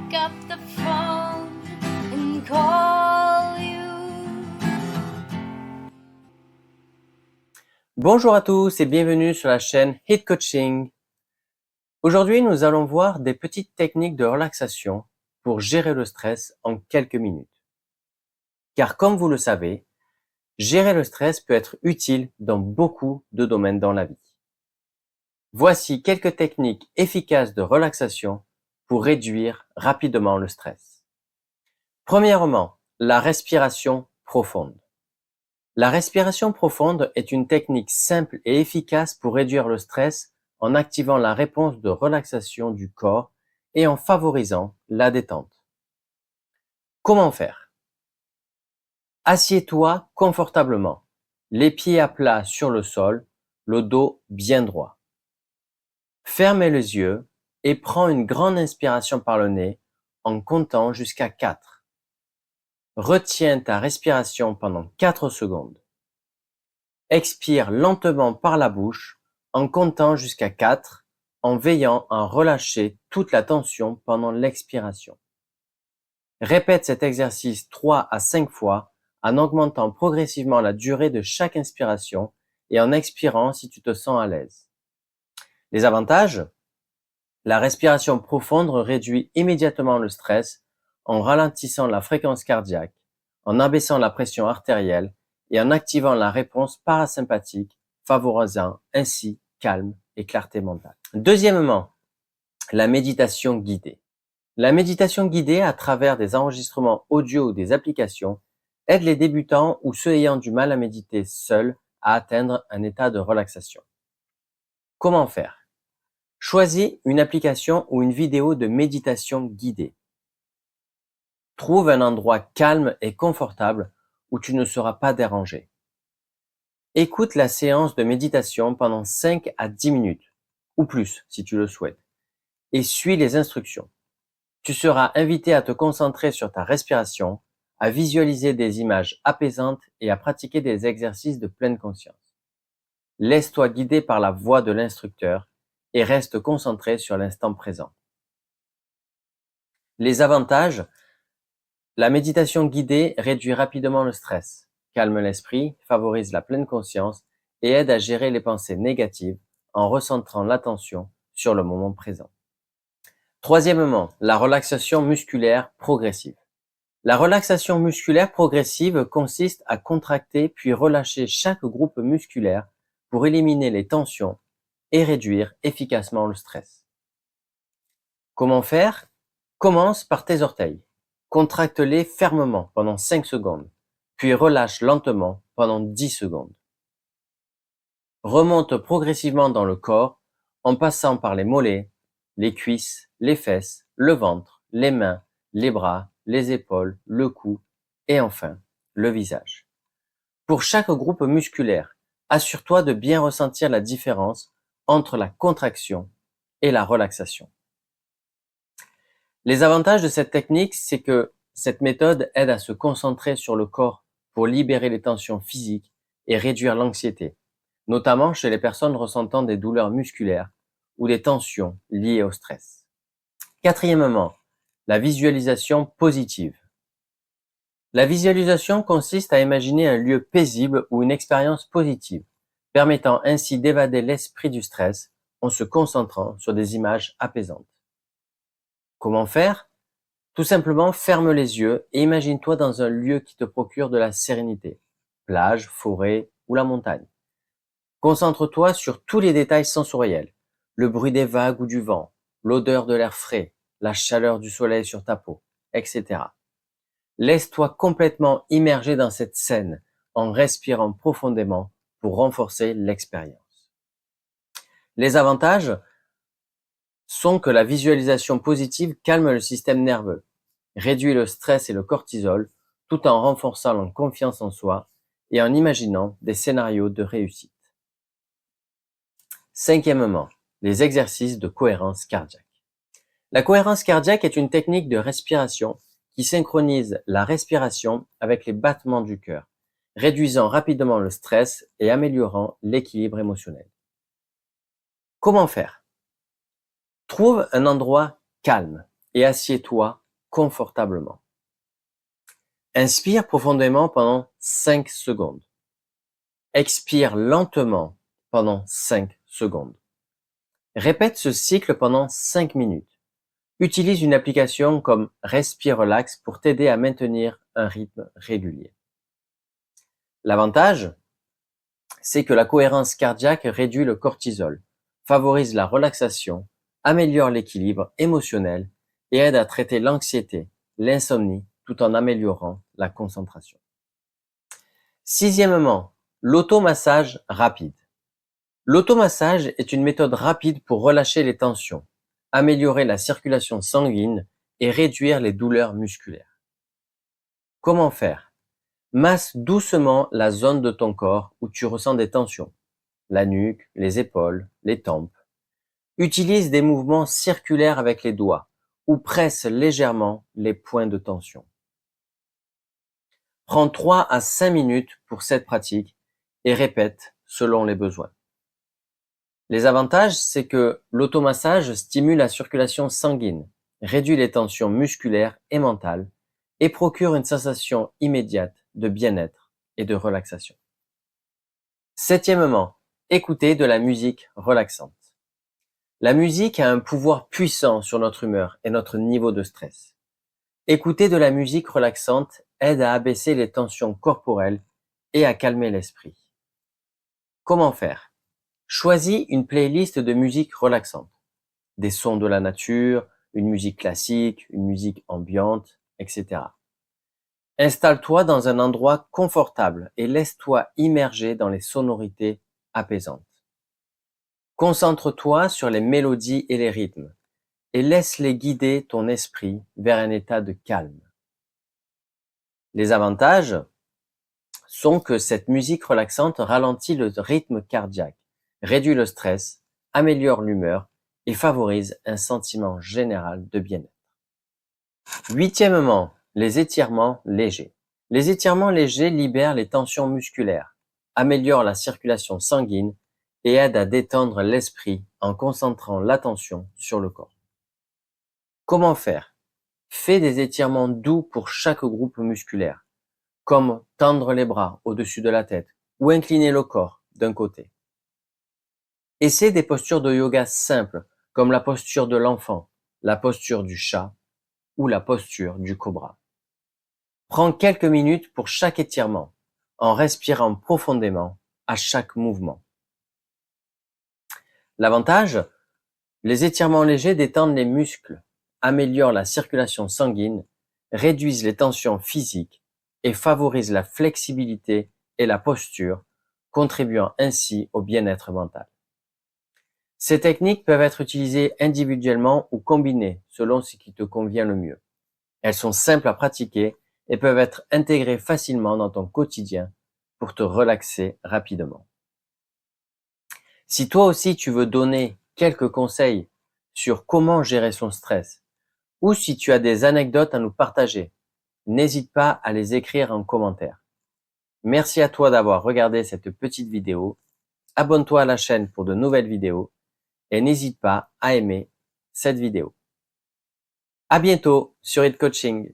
pick up the phone and call you. Bonjour à tous et bienvenue sur la chaîne Hit Coaching. Aujourd'hui, nous allons voir des petites techniques de relaxation pour gérer le stress en quelques minutes. Car comme vous le savez, gérer le stress peut être utile dans beaucoup de domaines dans la vie. Voici quelques techniques efficaces de relaxation pour réduire rapidement le stress. Premièrement, la respiration profonde. La respiration profonde est une technique simple et efficace pour réduire le stress en activant la réponse de relaxation du corps et en favorisant la détente. Comment faire? Assieds-toi confortablement, les pieds à plat sur le sol, le dos bien droit. Ferme les yeux et prends une grande inspiration par le nez en comptant jusqu'à 4. Retiens ta respiration pendant 4 secondes. Expire lentement par la bouche en comptant jusqu'à 4, en veillant à relâcher toute la tension pendant l'expiration. Répète cet exercice 3 à 5 fois en augmentant progressivement la durée de chaque inspiration et en expirant si tu te sens à l'aise. Les avantages? La respiration profonde réduit immédiatement le stress en ralentissant la fréquence cardiaque, en abaissant la pression artérielle et en activant la réponse parasympathique, favorisant ainsi calme et clarté mentale. Deuxièmement, la méditation guidée. La méditation guidée à travers des enregistrements audio ou des applications aide les débutants ou ceux ayant du mal à méditer seuls à atteindre un état de relaxation. Comment faire? Choisis une application ou une vidéo de méditation guidée. Trouve un endroit calme et confortable où tu ne seras pas dérangé. Écoute la séance de méditation pendant 5 à 10 minutes, ou plus si tu le souhaites, et suis les instructions. Tu seras invité à te concentrer sur ta respiration, à visualiser des images apaisantes et à pratiquer des exercices de pleine conscience. Laisse-toi guider par la voix de l'instructeur et reste concentré sur l'instant présent. Les avantages? La méditation guidée réduit rapidement le stress, calme l'esprit, favorise la pleine conscience et aide à gérer les pensées négatives en recentrant l'attention sur le moment présent. Troisièmement, la relaxation musculaire progressive. La relaxation musculaire progressive consiste à contracter puis relâcher chaque groupe musculaire pour éliminer les tensions et réduire efficacement le stress. Comment faire? Commence par tes orteils. Contracte-les fermement pendant 5 secondes, puis relâche lentement pendant 10 secondes. Remonte progressivement dans le corps en passant par les mollets, les cuisses, les fesses, le ventre, les mains, les bras, les épaules, le cou et enfin le visage. Pour chaque groupe musculaire, assure-toi de bien ressentir la différence entre la contraction et la relaxation. Les avantages de cette technique, c'est que cette méthode aide à se concentrer sur le corps pour libérer les tensions physiques et réduire l'anxiété, notamment chez les personnes ressentant des douleurs musculaires ou des tensions liées au stress. Quatrièmement, la visualisation positive. La visualisation consiste à imaginer un lieu paisible ou une expérience positive, permettant ainsi d'évader l'esprit du stress en se concentrant sur des images apaisantes. Comment faire? Tout simplement, ferme les yeux et imagine-toi dans un lieu qui te procure de la sérénité, plage, forêt ou la montagne. Concentre-toi sur tous les détails sensoriels, le bruit des vagues ou du vent, l'odeur de l'air frais, la chaleur du soleil sur ta peau, etc. Laisse-toi complètement immerger dans cette scène en respirant profondément pour renforcer l'expérience. Les avantages sont que la visualisation positive calme le système nerveux, réduit le stress et le cortisol, tout en renforçant la confiance en soi et en imaginant des scénarios de réussite. Cinquièmement, les exercices de cohérence cardiaque. La cohérence cardiaque est une technique de respiration qui synchronise la respiration avec les battements du cœur, réduisant rapidement le stress et améliorant l'équilibre émotionnel. Comment faire? Trouve un endroit calme et assieds-toi confortablement. Inspire profondément pendant 5 secondes. Expire lentement pendant 5 secondes. Répète ce cycle pendant 5 minutes. Utilise une application comme Respire Relax pour t'aider à maintenir un rythme régulier. L'avantage, c'est que la cohérence cardiaque réduit le cortisol, favorise la relaxation, améliore l'équilibre émotionnel et aide à traiter l'anxiété, l'insomnie, tout en améliorant la concentration. Sixièmement, l'automassage rapide. L'automassage est une méthode rapide pour relâcher les tensions, améliorer la circulation sanguine et réduire les douleurs musculaires. Comment faire? Masse doucement la zone de ton corps où tu ressens des tensions, la nuque, les épaules, les tempes. Utilise des mouvements circulaires avec les doigts ou presse légèrement les points de tension. Prends 3 à 5 minutes pour cette pratique et répète selon les besoins. Les avantages, c'est que l'automassage stimule la circulation sanguine, réduit les tensions musculaires et mentales et procure une sensation immédiate de bien-être et de relaxation. Septièmement, écouter de la musique relaxante. La musique a un pouvoir puissant sur notre humeur et notre niveau de stress. Écouter de la musique relaxante aide à abaisser les tensions corporelles et à calmer l'esprit. Comment faire? Choisis une playlist de musique relaxante. Des sons de la nature, une musique classique, une musique ambiante, etc. Installe-toi dans un endroit confortable et laisse-toi immerger dans les sonorités apaisantes. Concentre-toi sur les mélodies et les rythmes et laisse-les guider ton esprit vers un état de calme. Les avantages sont que cette musique relaxante ralentit le rythme cardiaque, réduit le stress, améliore l'humeur et favorise un sentiment général de bien-être. Huitièmement, les étirements légers. Les étirements légers libèrent les tensions musculaires, améliorent la circulation sanguine et aident à détendre l'esprit en concentrant l'attention sur le corps. Comment faire? Fais des étirements doux pour chaque groupe musculaire, comme tendre les bras au-dessus de la tête ou incliner le corps d'un côté. Essaie des postures de yoga simples, comme la posture de l'enfant, la posture du chat ou la posture du cobra. Prends quelques minutes pour chaque étirement, en respirant profondément à chaque mouvement. L'avantage, les étirements légers détendent les muscles, améliorent la circulation sanguine, réduisent les tensions physiques et favorisent la flexibilité et la posture, contribuant ainsi au bien-être mental. Ces techniques peuvent être utilisées individuellement ou combinées selon ce qui te convient le mieux. Elles sont simples à pratiquer et peuvent être intégrées facilement dans ton quotidien pour te relaxer rapidement. Si toi aussi tu veux donner quelques conseils sur comment gérer son stress ou si tu as des anecdotes à nous partager, n'hésite pas à les écrire en commentaire. Merci à toi d'avoir regardé cette petite vidéo. Abonne-toi à la chaîne pour de nouvelles vidéos et n'hésite pas à aimer cette vidéo. À bientôt sur It Coaching.